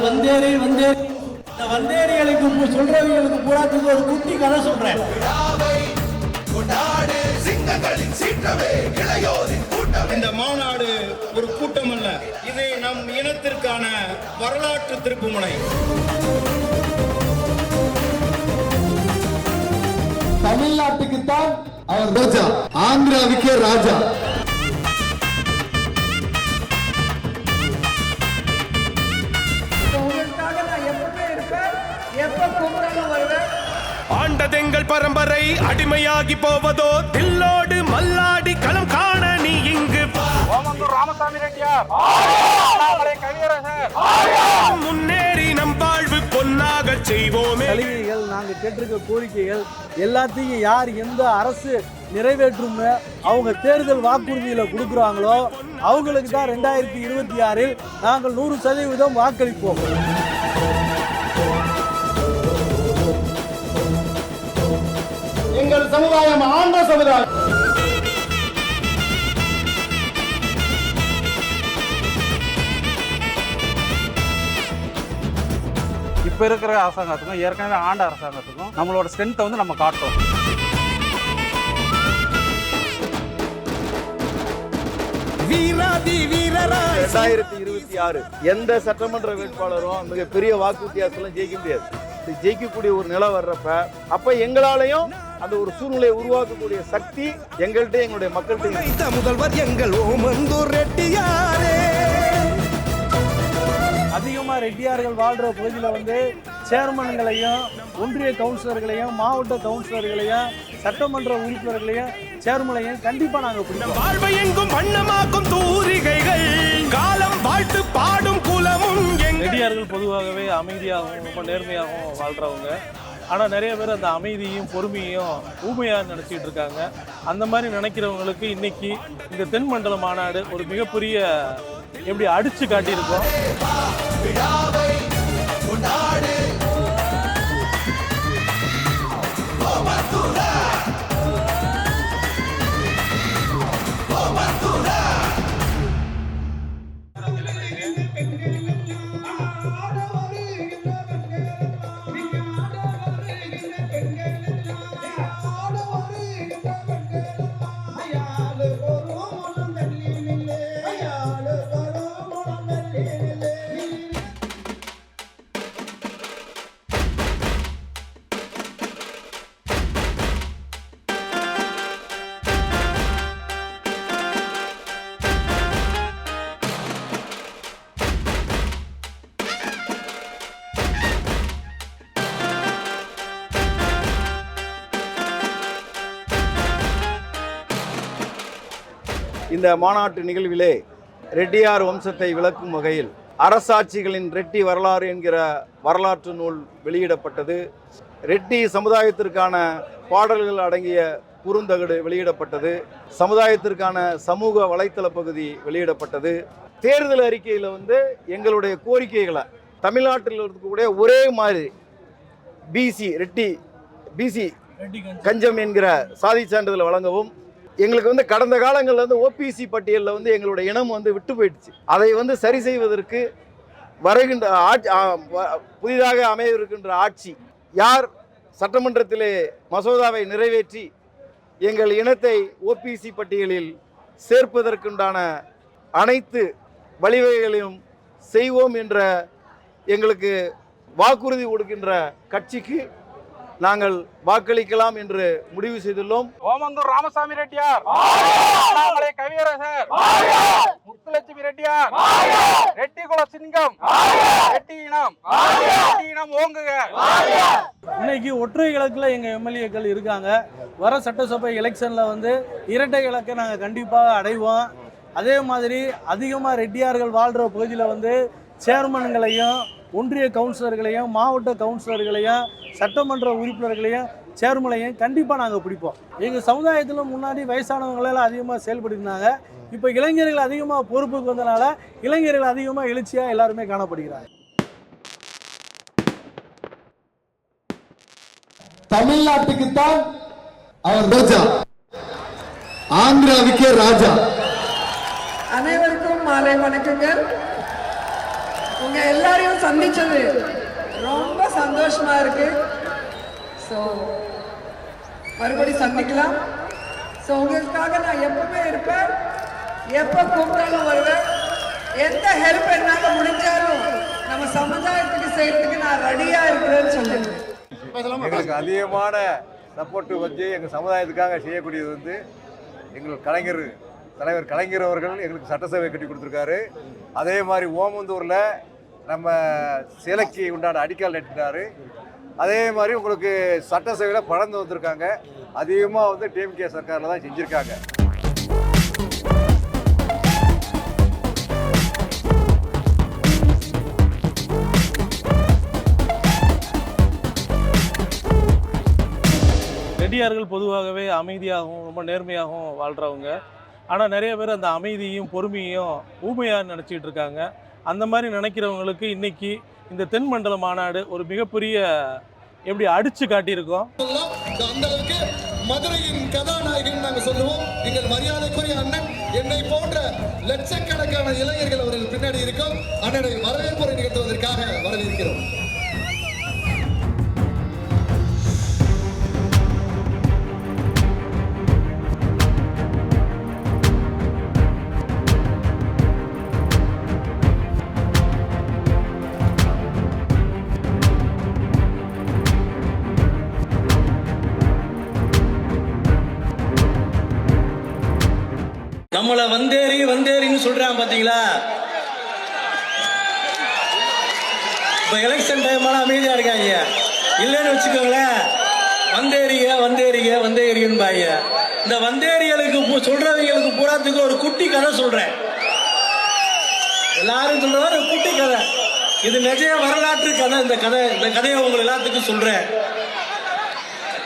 வந்தேரி வந்தேரி இந்த வந்தேரிகளுக்கு சொல்றவங்களுக்கு பூராத்துக்கு ஒரு குட்டி கதை சொல்றேன். இந்த மாநாடு ஒரு கூட்டம் அல்ல, இது நம் இனத்திற்கான வரலாற்று திருப்புமுனை. தமிழ்நாட்டுக்குத்தான் அவர் ராஜா, ஆந்திராவுக்கே ராஜா. ஆண்டதெங்கள் பரம்பரை அடிமையாகி போவதோ தில்லோடு மல்லாடி களம் காண நீ இங்கு ராமசாமி ரெட்டியார் முன்னேறி நம் வாழ்வு பொன்னாக செய்வோமே. சலுகைகள் நாங்கள் கேட்டிருக்க கோரிக்கைகள் எல்லாத்தையும் யார் எந்த அரசு நிறைவேற்றும் அவங்க தேர்தல் வாக்குறுதியில் கொடுக்குறாங்களோ அவங்களுக்கு தான் 2026 நாங்கள் 100% வாக்களிப்போம். எங்கள் சமுதாயம் ஆண்ட சமுதாயம். இப்ப இருக்கிற அரசாங்கத்துக்கும் ஏற்கனவே ஆண்ட அரசாங்கத்துக்கும் நம்மளோட ஸ்ட்ரென்த்தை வந்து நம்ம காட்டுறோம். வீராதி வீரராய் 2026 எந்த சட்டமன்ற வேட்பாளரும் மிகப்பெரிய வாக்கு வித்தியாசத்துல ஜெயிக்க முடியாது. ஜெயிக்கக்கூடிய ஒரு நிலை வர்றப்ப அப்ப எங்களாலையும் அந்த ஒரு சூழ்நிலையை உருவாக்கக்கூடிய சக்தி எங்கள்கிட்ட எங்களுடைய மக்கள்கிட்ட. முதல்வர் எங்கள் ஓமந்தூர் ரெட்டியாரே. அதிகமாக ரெட்டியார்கள் வாழ்கிற பகுதியில் வந்து சேர்மன்களையும் ஒன்றிய கவுன்சிலர்களையும் மாவட்ட கவுன்சிலர்களையும் சட்டமன்ற உறுப்பினர்களையும் சேர்மனையும் கண்டிப்பாக நாங்கள் பிடிக்கும். வாழ்வை எங்கும் வண்ணமாக்கும் தூரிகைகள் காலம் வாழ்த்து பாடும் குலமும். ரெட்டியார்கள் பொதுவாகவே அமைதியாகவும் ரொம்ப நேர்மையாகவும் வாழ்கிறவங்க. ஆனால் நிறைய பேர் அந்த அமைதியும் பொறுமையும் ஊமையாக நினச்சிக்கிட்டு இருக்காங்க. அந்த மாதிரி நினைக்கிறவங்களுக்கு இன்னைக்கு இந்த தென்மண்டல மாநாடு ஒரு மிகப்பெரிய எப்படி அடிச்சு காட்டியிருக்கோம். இந்த மாநாட்டு நிகழ்விலே ரெட்டியார் வம்சத்தை விளக்கும் வகையில் அரசாட்சிகளின் ரெட்டி வரலாறு என்கிற வரலாற்று நூல் வெளியிடப்பட்டது. ரெட்டி சமுதாயத்திற்கான பாடல்கள் அடங்கிய குறுந்தகடு வெளியிடப்பட்டது. சமுதாயத்திற்கான சமூக வலைத்தள பகுதி வெளியிடப்பட்டது. தேர்தல் அறிக்கையில் வந்து எங்களுடைய கோரிக்கைகளை தமிழ்நாட்டில் இருக்கக்கூடிய ஒரே மாதிரி பிசி கஞ்சம் என்கிற சாதி சான்றிதழ் வழங்கவும், எங்களுக்கு வந்து கடந்த காலங்களில் வந்து ஓபிசி பட்டியலில் வந்து எங்களுடைய இனம் வந்து விட்டு போயிடுச்சு. அதை வந்து சரி செய்வதற்கு வருகின்ற புதிதாக அமையவிருக்கின்ற ஆட்சி யார் சட்டமன்றத்திலே மசோதாவை நிறைவேற்றி எங்கள் இனத்தை ஓபிசி பட்டியலில் சேர்ப்பதற்குண்டான அனைத்து வழிவகைகளையும் செய்வோம் என்ற எங்களுக்கு வாக்குறுதி கொடுக்கின்ற கட்சிக்கு நாங்கள் வாக்களிக்கலாம் என்று முடிவு செய்துள்ளோம். ஓமந்தூர் ராமசாமி ரெட்டியார், கவியரசர் முத்துலட்சுமி ரெட்டியார், ரெட்டி குல சிங்கம், ரெட்டி இனம் ஓங்குக. இன்னைக்கு ஒற்றை இலக்கில் எங்கள் எம்எல்ஏக்கள் இருக்காங்க. வர சட்டசபை எலெக்ஷனில் வந்து இரட்டை இலக்கை நாங்கள் கண்டிப்பாக அடைவோம். அதே மாதிரி அதிகமாக ரெட்டியார்கள் வாழ்கிற பகுதியில் வந்து சேர்மன்களையும் ஒன்றிய கவுன்சிலர்களையும் மாவட்ட கவுன்சிலர்களையும் சட்டமன்ற உறுப்பினர்களையும் சேர்மனையும் கண்டிப்பாக நாங்கள் பிடிப்போம். எங்கள் சமுதாயத்தில் முன்னாடி வயசானவங்களெல்லாம் அதிகமாக செயல்படுத்தினாங்க. இப்போ இளைஞர்கள் அதிகமாக பொறுப்புக்கு வந்தனால இளைஞர்கள் அதிகமாக எழுச்சியாக எல்லாருமே காணப்படுகிறாங்க. தமிழ்நாட்டுக்குத்தான் அவர் ராஜா, ஆந்திராவுக்கே ராஜா. அனைவருக்கும் மாலை வணக்கங்கள். உங்க எல்லாரையும் சந்திச்சது ரொம்ப சந்தோஷமா இருக்கு. ஸோ மறுபடியும் சந்திக்கலாம். ஸோ உங்களுக்காக நான் எப்பவுமே இருப்பேன், எப்போ கூப்பிட்டாலும் வருவேன். எந்த ஹெல்ப் என்னால முடிஞ்சாலும் நம்ம சமுதாயத்துக்கு செய்யறதுக்கு நான் ரெடியா இருக்கிறேன்னு சொல்லிடுவேன். எங்களுக்கு அதிகமான சப்போர்ட் வச்சு எங்கள் சமுதாயத்துக்காக செய்யக்கூடியது வந்து எங்களுக்கு தலைவர் கலைஞர் அவர்கள் எங்களுக்கு சட்டசபை கட்டி கொடுத்துருக்காரு. அதே மாதிரி ஓமந்தூரில் நம்ம சிலைக்கு உண்டான அடிக்கால் நட்டினார். அதே மாதிரி உங்களுக்கு சட்டசபையில் பறந்து வந்திருக்காங்க. அதிகமாக வந்து டிஎம்கே சர்க்காரில் தான் செஞ்சுருக்காங்க. ரெட்டியார்கள் பொதுவாகவே அமைதியாகவும் ரொம்ப நேர்மையாகவும் வாழ்கிறவங்க. ஆனால் நிறைய பேர் அந்த அமைதியும் பொறுமையும் ஊமையாக நினச்சிக்கிட்டு இருக்காங்க. அந்த மாதிரி நினைக்கிறவங்களுக்கு இன்னைக்கு இந்த தென்மண்டல மாநாடு ஒரு மிகப்பெரிய எப்படி அடிச்சு காட்டியிருக்கோம். அந்த அளவுக்கு மதுரையின் கதாநாயகன் நாங்கள் சொல்லுவோம். எங்கள் மரியாதைக்குரிய அண்ணன் என்னை போன்ற லட்சக்கணக்கான இளைஞர்கள் அவர்கள் பின்னாடி இருக்கும். அண்ணனை வரவேற்புரை நிகழ்த்துவதற்காக வரவேற்கிறோம். நம்மளை வந்தேரின்னு சொல்றான் பாத்தீங்களா? இப்ப எலெக்ஷன் டைம்லாம் அமைதியா இருக்காங்க. இல்லைன்னு வச்சுக்கோங்களேன், வந்தேரிகன்னு பாங்க. இந்த வந்தேரிகளுக்கு சொல்றவங்களுக்கு பூராத்துக்கு ஒரு குட்டி கதை சொல்றேன். எல்லாரும் சொல்றதா ஒரு குட்டி கதை. இது நிஜ வரலாற்று கதை. இந்த கதையை உங்க எல்லாத்துக்கும் சொல்றேன்.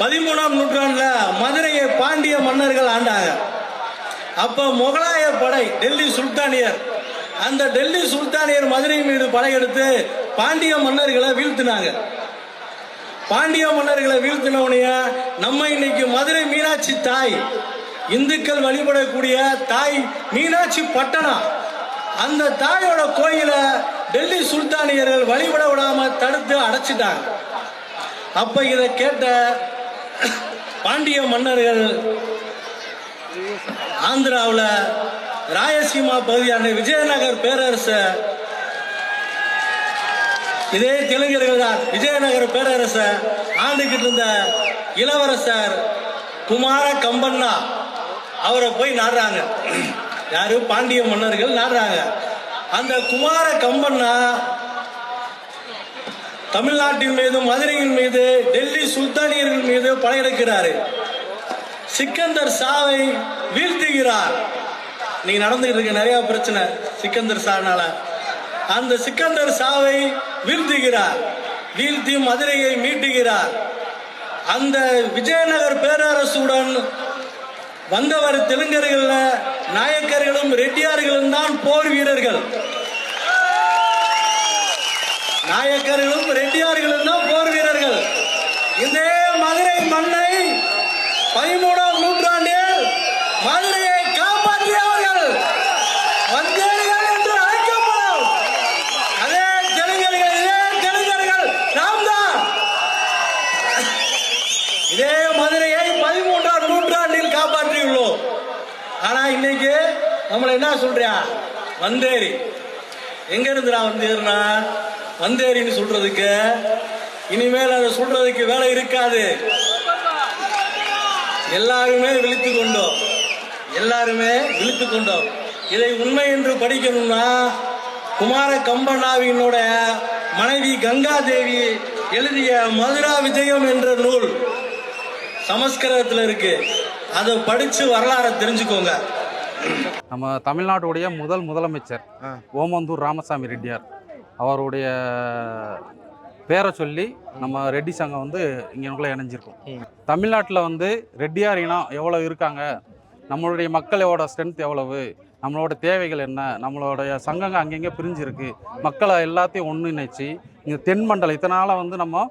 13ஆம் நூற்றாண்டுல மதுரையை பாண்டிய மன்னர்கள் ஆண்டாங்க. அப்ப முகலாய படை டெல்லி சுல்தானியர், அந்த டெல்லி சுல்தானியர் மதுரை மீது படையெடுத்து பாண்டிய மன்னர்களை வீழ்த்தினாங்க. பாண்டிய மன்னர்களை வீழ்த்தினவுடைய நம்ம இன்னைக்கு மதுரை மீனாட்சி தாய், இந்துக்கள் வழிபடக்கூடிய தாய் மீனாட்சி பட்டணம், அந்த தாயோட கோயில டெல்லி சுல்தானியர்கள் வழிபட விடாம தடுத்து அடைச்சிட்டாங்க. அப்ப இதை கேட்ட பாண்டிய மன்னர்கள் ஆந்திராவில் ராயசீமா பகுதியான விஜயநகர் பேரரச, இதே தெலுங்கர்கள் தான் விஜயநகர பேரரச ஆண்டுகிட்டு இருந்த இளவரசர் குமார கம்பண்ணா அவரை போய் நாடுறாங்க. யாரு? பாண்டிய மன்னர்கள் நாடுறாங்க. அந்த குமார கம்பண்ணா தமிழ்நாட்டின் மீது மதுரையின் மீது டெல்லி சுல்தானியர்கள் மீது படையெடுக்கிறாரு. சிக்கந்தர் ஷாவை வீழ்த்துகிறார். நீங்க நடந்துகிட்டு இருக்க நிறைய பிரச்சனை சிக்கந்தர் ஷானால. அந்த சிக்கந்தர் ஷாவை வீழ்த்துகிறார். வீழ்த்தி மதுரையை மீட்டுகிறார். அந்த விஜயநகர் பேரரசுடன் வந்தவர் தெலுங்கர்கள், நாயக்கர்களும் ரெட்டியார்களும் தான் போர் வீரர்கள். நாயக்கர்களும் ரெட்டியார்களும் தான் போர் வீரர்கள். இதே மதுரை மண்ணை 13ஆம் நூற்றாண்டில் மதுரையை காப்பாற்றியவர்கள் வந்தேரிகள் என்று அழைக்கப்படும். அதே தெலுங்கர்கள் நாம் தான். இதே மதுரையை 13ஆம் நூற்றாண்டில் காப்பாற்றியுள்ளோம். ஆனா இன்னைக்கு நம்மள என்ன சொல்றியா? வந்தேரி. எங்க இருந்துடா வந்தேரினா? வந்தேரின்னு சொல்றதுக்கு இனிமேல் அதை சொல்றதுக்கு வேலை இருக்காது. எல்லாருமே விழித்துக் கொண்டோம். இதை உண்மை என்று படிக்கணும்னா குமார கம்பண்ணாவினோட மனைவி கங்காதேவி எழுதிய மதுரா விஜயம் என்ற நூல் சமஸ்கிருதத்தில் இருக்கு. அதை படிச்சு வரலாறை தெரிஞ்சுக்கோங்க. நம்ம தமிழ்நாட்டுடைய முதலமைச்சர் ஓமந்தூர் ராமசாமி ரெட்டியார் அவருடைய பேரை சொல்லி நம்ம ரெட்டி சங்கம் வந்து இங்கனுக்குள்ளே இணைஞ்சிருக்கோம். தமிழ்நாட்டில் வந்து ரெட்டியார் இனம் எவ்வளோ இருக்காங்க, நம்மளுடைய மக்களோட ஸ்ட்ரென்த் எவ்வளவு, நம்மளோட தேவைகள் என்ன, நம்மளுடைய சங்கங்கள் அங்கங்கே பிரிஞ்சிருக்கு, மக்களை எல்லாத்தையும் ஒன்றிணைச்சு இங்கே தென் மண்டலம் இத்தனால வந்து நம்ம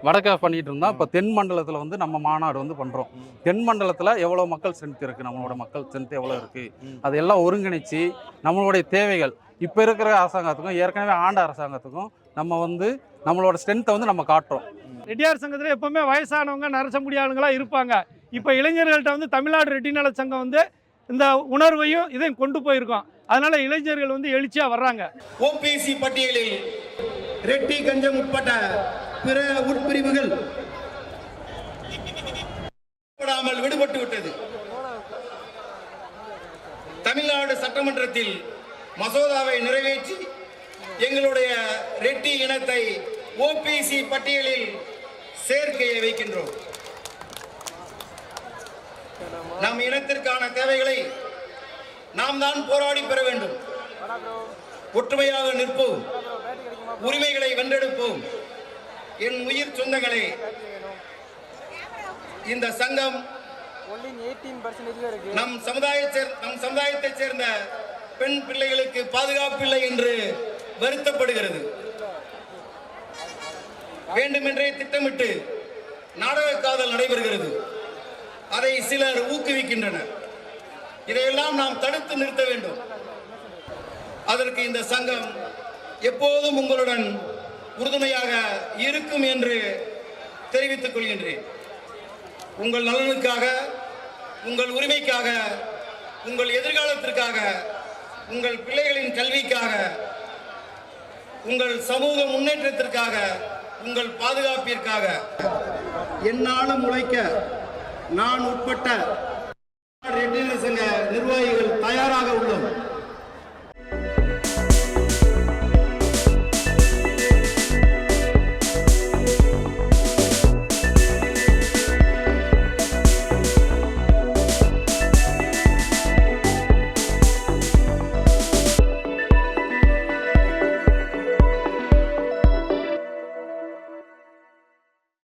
வடக்க பண்ணிகிட்டு இருந்தோம். இப்போ தென் மண்டலத்தில் வந்து நம்ம மாநாடு வந்து பண்ணுறோம். தென் மண்டலத்தில் எவ்வளோ மக்கள் ஸ்ட்ரென்த் இருக்குது, நம்மளோட மக்கள் ஸ்ட்ரென்த் எவ்வளோ இருக்குது, அதையெல்லாம் ஒருங்கிணைச்சு நம்மளுடைய தேவைகள் இப்போ இருக்கிற அரசாங்கத்துக்கும் ஏற்கனவே ஆண்ட அரசாங்கத்துக்கும் நம்ம வந்து நம்மளோட ஸ்ட்ரென்த்தை வந்து நம்ம காட்டுறோம். ரெட்டியார் சங்கத்தில் எப்பவுமே வயசானவங்க நரச முடியாதவங்களாம் இருப்பாங்க. இப்போ இளைஞர்கள்ட்ட வந்து தமிழ்நாடு ரெட்டி நல சங்கம் வந்து இந்த உணர்வையும் இதையும் கொண்டு போயிருக்கோம். அதனால இளைஞர்கள் வந்து எழுச்சியா வர்றாங்க. ஓபிசி பட்டியலில் ரெட்டி கஞ்சம் உட்பட்ட பிற உட்பிரிவுகள் விடுபட்டு விட்டது. தமிழ்நாடு சட்டமன்றத்தில் மசோதாவை நிறைவேற்றி எங்களுடைய ரெட்டி இனத்தை ஓபிசி பட்டியலில் சேர்க்கையை வைக்கின்றோம். நம் இனத்திற்கான தேவைகளை நாம் தான் போராடி பெற வேண்டும். ஒற்றுமையாக நிற்போம், உரிமைகளை வென்றெடுப்போம். என் உயிர் சொந்தங்களே, இந்த சங்கம் நம் சமுதாயத்தைச் சேர்ந்த பெண் பிள்ளைகளுக்கு பாதுகாப்பில்லை என்று வருத்தப்படுகிறது. வேண்டுமென்றே திட்டமிட்டு நாடக காதல் நடைபெறுகிறது. அதை சிலர் ஊக்குவிக்கின்றனர். இதையெல்லாம் நாம் தடுத்து நிறுத்த வேண்டும். அதற்கு இந்த சங்கம் எப்போதும் உங்களுடன் உறுதுணையாக இருக்கும் என்று தெரிவித்துக் கொள்கின்றேன். உங்கள் நலனுக்காக, உங்கள் உரிமைக்காக, உங்கள் எதிர்காலத்திற்காக, உங்கள் பிள்ளைகளின் கல்விக்காக, உங்கள் சமூக முன்னேற்றத்திற்காக, உங்கள் பாதுகாப்பிற்காக எந்நாளும் உழைக்க நான் உட்பட்ட ரெட்டி நல சங்க நிர்வாகிகள் தயாராக உள்ளனர்.